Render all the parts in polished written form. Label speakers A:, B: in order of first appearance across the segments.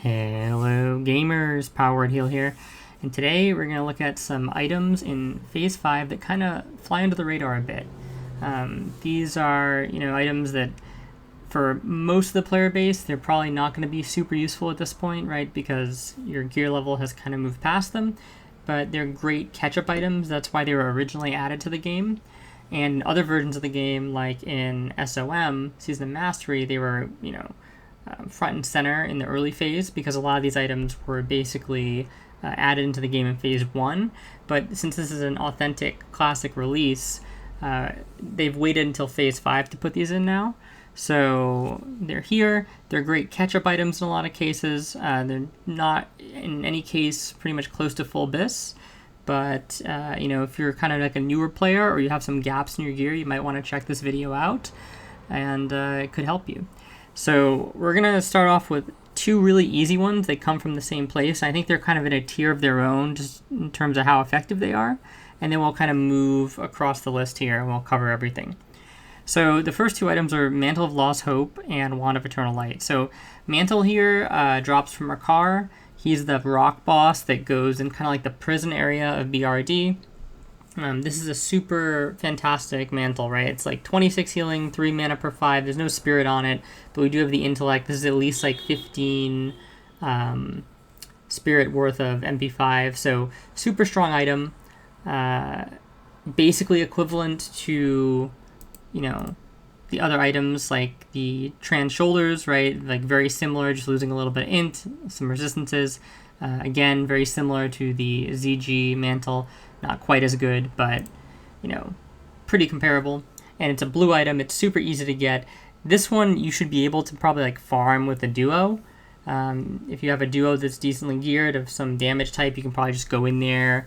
A: Hello gamers, Powered Heal here, and today we're going to look at some items in Phase 5 that kind of fly under the radar a bit. These are, items that for most of the player base, they're probably not going to be super useful at this point, right, because your gear level has kind of moved past them, but they're great catch-up items. That's why they were originally added to the game. And in other versions of the game, like in SOM, Season of Mastery, they were, front and center in the early phase because a lot of these items were basically added into the game in Phase 1. But since this is an authentic classic release, they've waited until Phase 5 to put these in now. So they're here. They're great catch-up items in a lot of cases. They're not, in any case, pretty much close to full BIS. But, if you're kind of like a newer player or you have some gaps in your gear, you might want to check this video out, and it could help you. So we're going to start off with two really easy ones. They come from the same place. I think they're kind of in a tier of their own just in terms of how effective they are. And then we'll kind of move across the list here and we'll cover everything. So the first two items are Mantle of Lost Hope and Wand of Eternal Light. So Mantle here drops from Rakar. He's the rock boss that goes in kind of like the prison area of BRD. This is a super fantastic mantle, right? It's like 26 healing, 3 mana per 5. There's no spirit on it, but we do have the intellect. This is at least like 15 spirit worth of MP5. So super strong item. Basically equivalent to, the other items like the Trans Shoulders, right? Like very similar, just losing a little bit of int, some resistances. Again, very similar to the ZG mantle. Not quite as good, but, pretty comparable. And it's a blue item. It's super easy to get. This one, you should be able to probably, like, farm with a duo. If you have a duo that's decently geared of some damage type, you can probably just go in there,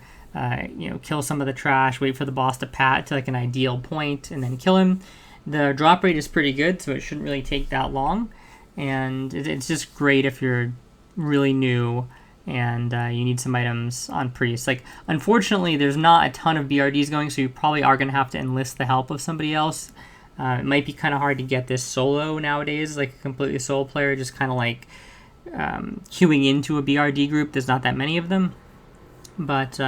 A: kill some of the trash, wait for the boss to pat to, like, an ideal point, and then kill him. The drop rate is pretty good, so it shouldn't really take that long. And it's just great if you're really new and you need some items on Priest. Like, unfortunately, there's not a ton of BRDs going, so you probably are going to have to enlist the help of somebody else. It might be kind of hard to get this solo nowadays, like a completely solo player, just kind of like queuing into a BRD group. There's not that many of them, but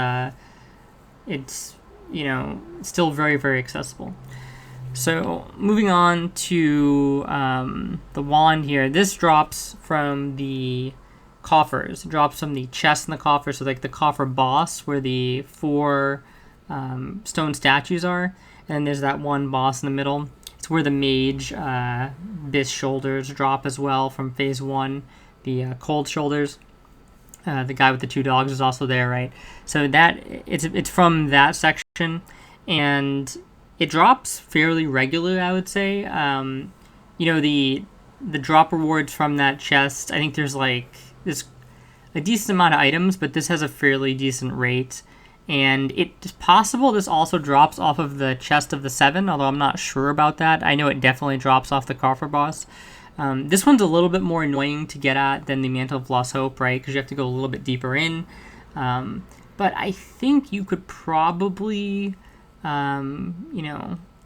A: it's, still very, very accessible. So moving on to the wand here. This drops from the coffers. It drops from the chest in the coffer, so like the coffer boss where the 4 stone statues are, and then there's that one boss in the middle. It's where the mage bis shoulders drop as well from Phase 1. The cold shoulders. The guy with the 2 dogs is also there, right? So that it's from that section, and it drops fairly regularly, I would say. The drop rewards from that chest, I think there's a decent amount of items, but this has a fairly decent rate. And it's possible this also drops off of the chest of the 7, although I'm not sure about that. I know it definitely drops off the coffer boss. This one's a little bit more annoying to get at than the Mantle of Lost Hope, right? Because you have to go a little bit deeper in. But I think you could probably,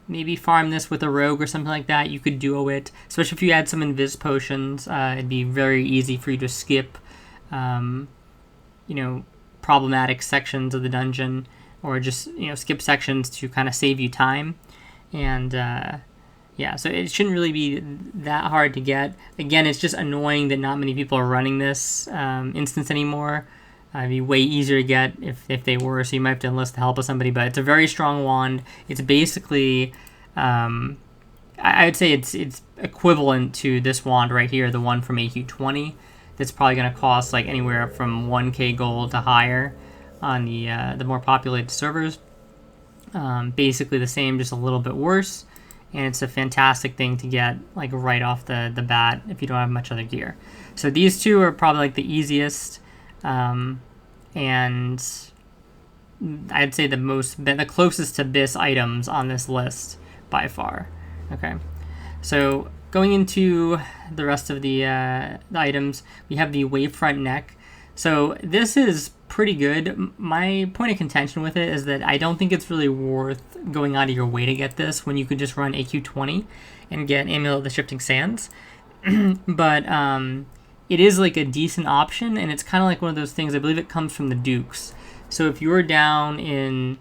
A: maybe farm this with a rogue or something like that. You could duo it, especially if you add some invis potions. It'd be very easy for you to skip, problematic sections of the dungeon, or just, skip sections to kind of save you time. And, so it shouldn't really be that hard to get. Again, it's just annoying that not many people are running this instance anymore. It'd be way easier to get if they were, so you might have to enlist the help of somebody, but it's a very strong wand. It's basically, I'd say it's equivalent to this wand right here, the one from AQ20. That's probably going to cost like anywhere from 1k gold to higher on the more populated servers. Basically the same, just a little bit worse, and it's a fantastic thing to get like right off the bat if you don't have much other gear. So these two are probably like the easiest. And I'd say the closest to BIS items on this list by far. Okay, so going into the rest of the items, we have the Wavefront neck. So this is pretty good. My point of contention with it is that I don't think it's really worth going out of your way to get this when you could just run AQ20 and get Amulet of the Shifting Sands. But it is like a decent option, and it's kind of like one of those things. I believe it comes from the Dukes. So if you're down in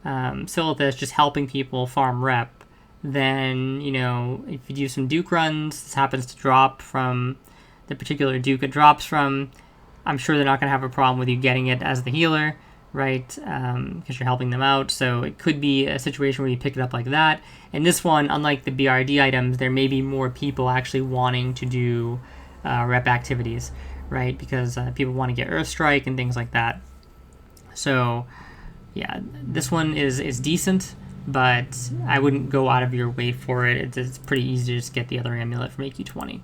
A: Silithus just helping people farm rep, then, you know, if you do some Duke runs, this happens to drop from the particular Duke it drops from, I'm sure they're not going to have a problem with you getting it as the healer, right? Because you're helping them out. So it could be a situation where you pick it up like that. And this one, unlike the BRD items, there may be more people actually wanting to do rep activities, right? Because people want to get Earth Strike and things like that. So yeah, this one is decent, but I wouldn't go out of your way for it. It's pretty easy to just get the other amulet from AQ20.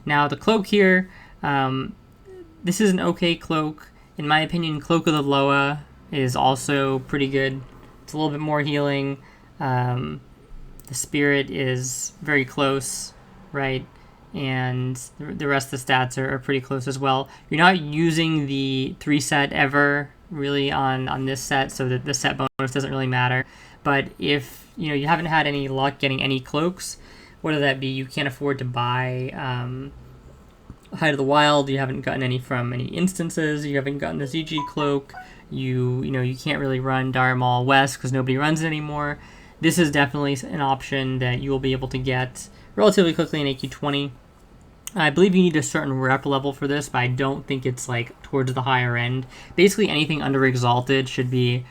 A: Now the cloak here, this is an okay cloak. In my opinion, Cloak of the Loa is also pretty good. It's a little bit more healing. The spirit is very close, right? And the rest of the stats are pretty close as well. You're not using the 3 set ever really on this set, so that the set bonus doesn't really matter. But if you haven't had any luck getting any cloaks, whether that be you can't afford to buy Height of the Wild, you haven't gotten any from any instances, you haven't gotten the ZG cloak, you can't really run Darmal West because nobody runs it anymore, this is definitely an option that you will be able to get relatively quickly in AQ20. I believe you need a certain rep level for this, but I don't think it's like towards the higher end. Basically anything under Exalted should be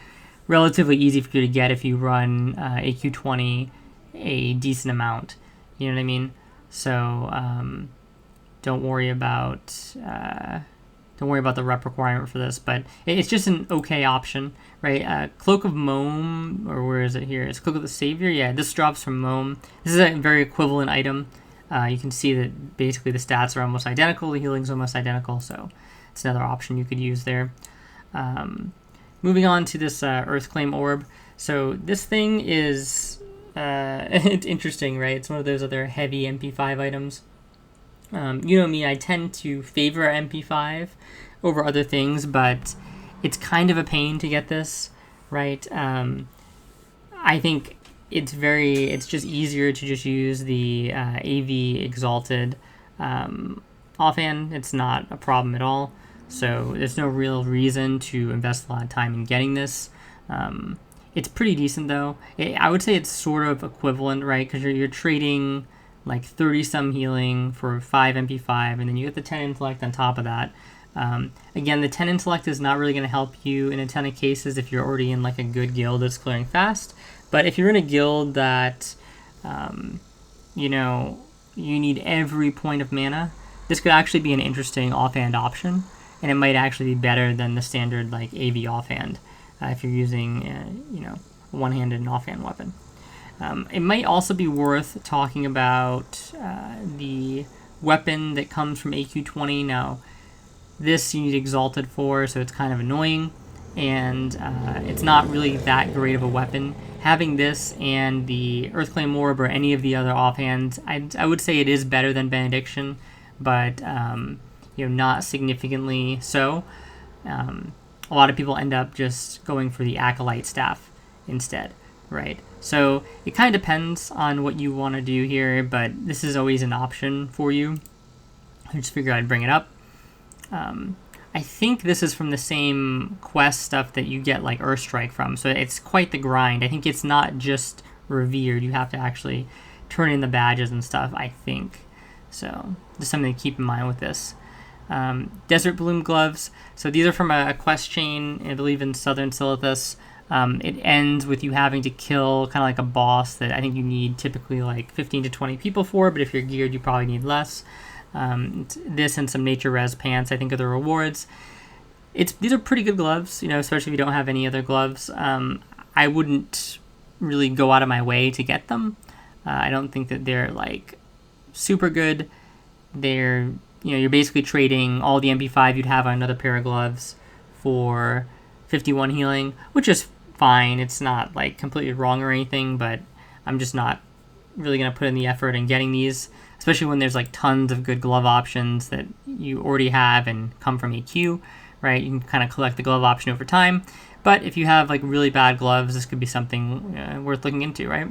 A: relatively easy for you to get if you run AQ20 a decent amount. You know what I mean? So don't worry about the rep requirement for this, but it's just an okay option, right? Cloak of Moam, or where is it here? It's Cloak of the Savior. Yeah, this drops from Moam. This is a very equivalent item. You can see that basically the stats are almost identical, the healing's almost identical, so it's another option you could use there. Moving on to this Earthclaim Orb. So this thing is it's interesting, right? It's one of those other heavy MP5 items. You know me, I tend to favor MP5 over other things, but it's kind of a pain to get this, right? I think it's just easier to just use the AV Exalted offhand. It's not a problem at all. So there's no real reason to invest a lot of time in getting this. It's pretty decent though. I would say it's sort of equivalent, right? Because you're trading like 30 some healing for 5 MP5, and then you get the 10 intellect on top of that. Again, the 10 intellect is not really going to help you in a ton of cases if you're already in like a good guild that's clearing fast. But if you're in a guild that, you need every point of mana, this could actually be an interesting offhand option, and it might actually be better than the standard like AV offhand if you're using, a one-handed and offhand weapon. It might also be worth talking about the weapon that comes from AQ20. Now, this you need Exalted for, so it's kind of annoying, and it's not really that great of a weapon. Having this and the Earthclaim Orb or any of the other offhands, I would say it is better than Benediction, but not significantly so. A lot of people end up just going for the Acolyte Staff instead, right? So it kind of depends on what you want to do here, but this is always an option for you. I just figured I'd bring it up. I think this is from the same quest stuff that you get like Earthstrike from, so it's quite the grind. I think it's not just revered, you have to actually turn in the badges and stuff, I think. So just something to keep in mind with this. Desert Bloom Gloves. So these are from a quest chain, I believe in Southern Silithus. It ends with you having to kill kind of like a boss that I think you need typically like 15 to 20 people for, but if you're geared, you probably need less. This and some Nature Res pants, I think, are the rewards. These are pretty good gloves, especially if you don't have any other gloves. I wouldn't really go out of my way to get them. I don't think that they're like super good. They're, you're basically trading all the MP5 you'd have on another pair of gloves for 51 healing, which is fine. It's not like completely wrong or anything, but I'm just not really going to put in the effort in getting these, especially when there's like tons of good glove options that you already have and come from AQ, right? You can kind of collect the glove option over time, but if you have like really bad gloves, this could be something worth looking into, right?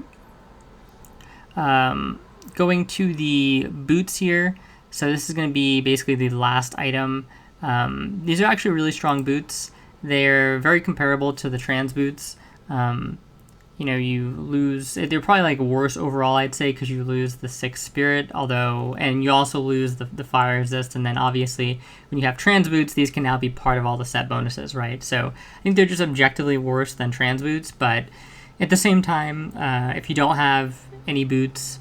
A: Going to the boots here. So this is going to be basically the last item. These are actually really strong boots. They're very comparable to the trans boots. You lose, they're probably like worse overall, I'd say, because you lose the 6 spirit, and you also lose the fire resist, and then obviously when you have trans boots, these can now be part of all the set bonuses, right? So I think they're just objectively worse than trans boots, but at the same time, if you don't have any boots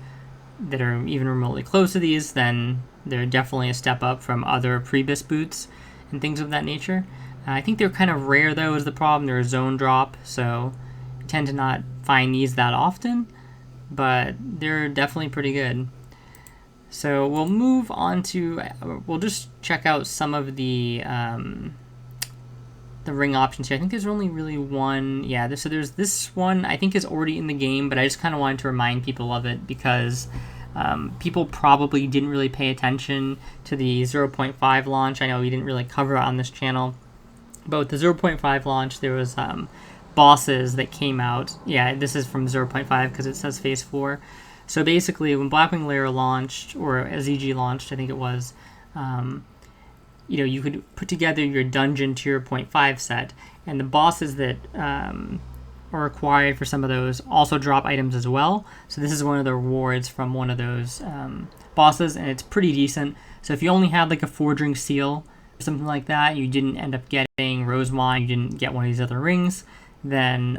A: that are even remotely close to these, then they're definitely a step up from other Prebis boots and things of that nature. I think they're kind of rare, though, is the problem. They're a zone drop, so tend to not find these that often, but they're definitely pretty good. So we'll move on to, we'll just check out some of the ring options here. I think there's only really one. Yeah, so there's this one I think is already in the game, but I just kind of wanted to remind people of it because people probably didn't really pay attention to the 0.5 launch. I know we didn't really cover it on this channel, but with the 0.5 launch, there was bosses that came out. Yeah, this is from 0.5 because it says phase 4. So basically, when Blackwing Lair launched, or ZG launched, I think it was, you could put together your dungeon tier 0.5 set, and the bosses that are required for some of those also drop items as well. So this is one of the rewards from one of those bosses, and it's pretty decent. So if you only had like a Forging Seal or something like that, you didn't end up getting Rose Wine, you didn't get one of these other rings, then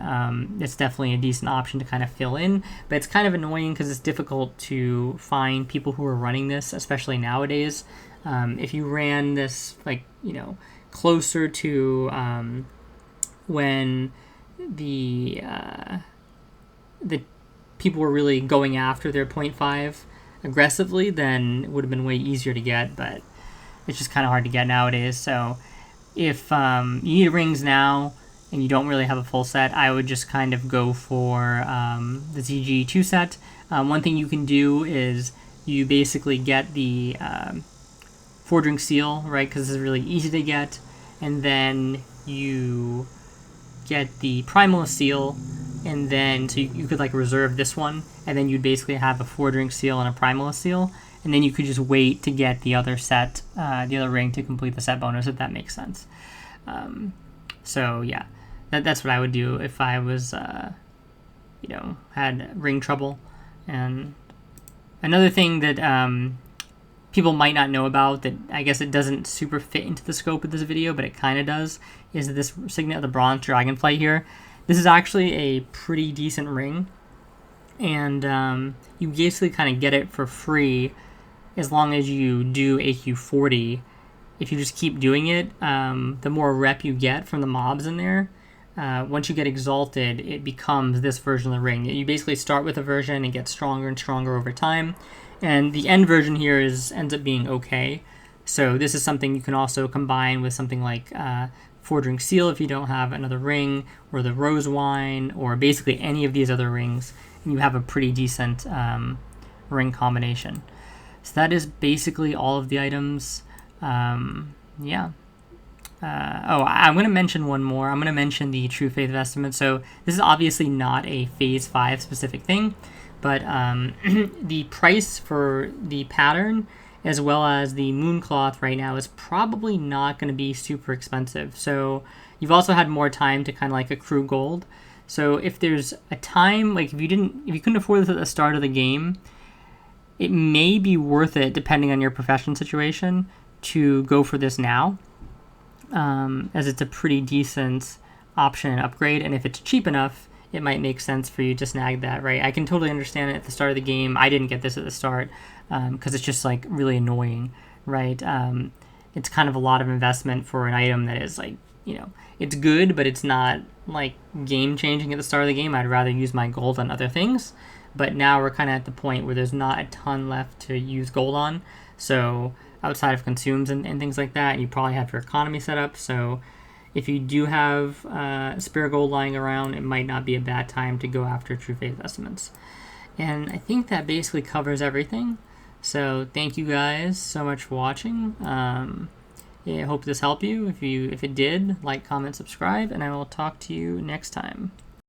A: it's definitely a decent option to kind of fill in. But it's kind of annoying because it's difficult to find people who are running this, especially nowadays. If you ran this closer to when the people were really going after their 0.5 aggressively, then it would have been way easier to get, but it's just kind of hard to get nowadays. So if you need rings now and you don't really have a full set, I would just kind of go for the ZG2 set. One thing you can do is you basically get the Forging Seal, right, because this is really easy to get, and then you get the Primal Seal, and then so you could like reserve this one, and then you'd basically have a Forging Seal and a Primal Seal, and then you could just wait to get the other set, the other ring to complete the set bonus, if that makes sense. So yeah, that's what I would do if I was, had ring trouble. And another thing that people might not know about, that I guess it doesn't super fit into the scope of this video, but it kind of does, is this Signet of the Bronze Dragonflight here. This is actually a pretty decent ring, and you basically kind of get it for free as long as you do AQ40. If you just keep doing it, the more rep you get from the mobs in there, once you get exalted, it becomes this version of the ring. You basically start with a version and get stronger and stronger over time, and the end version here ends up being okay. So this is something you can also combine with something like Forging Seal if you don't have another ring, or the Rose Wine, or basically any of these other rings, and you have a pretty decent ring combination. So that is basically all of the items. Yeah. I'm going to mention one more. I'm going to mention the Truefaith vestment. So this is obviously not a phase 5 specific thing, but the price for the pattern as well as the mooncloth right now is probably not going to be super expensive. So you've also had more time to kind of like accrue gold. So if there's a time, like if you couldn't afford this at the start of the game, it may be worth it, depending on your profession situation, to go for this now, as it's a pretty decent option and upgrade. And if it's cheap enough, it might make sense for you to snag that, right? I can totally understand it at the start of the game. I didn't get this at the start because it's just like really annoying, right? It's kind of a lot of investment for an item that is like, it's good, but it's not like game changing at the start of the game. I'd rather use my gold on other things. But now we're kind of at the point where there's not a ton left to use gold on. So outside of consumes and things like that, you probably have your economy set up. So if you do have spare gold lying around, it might not be a bad time to go after Truefaith vestments. And I think that basically covers everything. So thank you guys so much for watching. I hope this helped you. If it did, like, comment, subscribe, and I will talk to you next time.